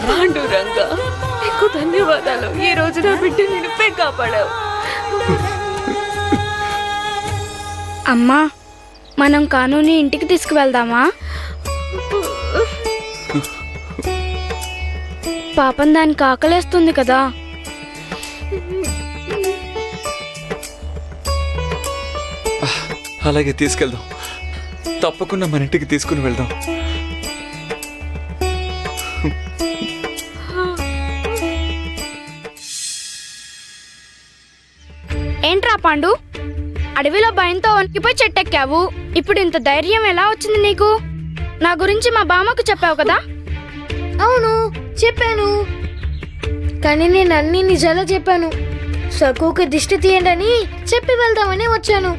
పాండురంగా నీకు ధన్యవాదాలు. ఈ రోజు నా బిడ్డని నువ్వే కాపాడావు. అమ్మా, మనం కానూని ఇంటికి తీసుకువెళ్దామా? పాపం దానికి ఆకలేస్తుంది కదా. అలాగే తీసుకెళ్దాం. తప్పకుండా మన ఇంటికి తీసుకుని వెళ్దాం. ఏంట్రా పాండు, అడవిలో భయంతో వణికిపోయి చెట్టెక్కావు. ఇప్పుడు ఇంత ధైర్యం ఎలా వచ్చింది నీకు? నా గురించి మా బామ్మకు చెప్పావు కదా? అవును, చెప్పాను. కానీ నేను అన్ని నిజాలు చెప్పాను. సకుకి దిష్టి తీయండి అని చెప్పి వెళ్దామని వచ్చాను.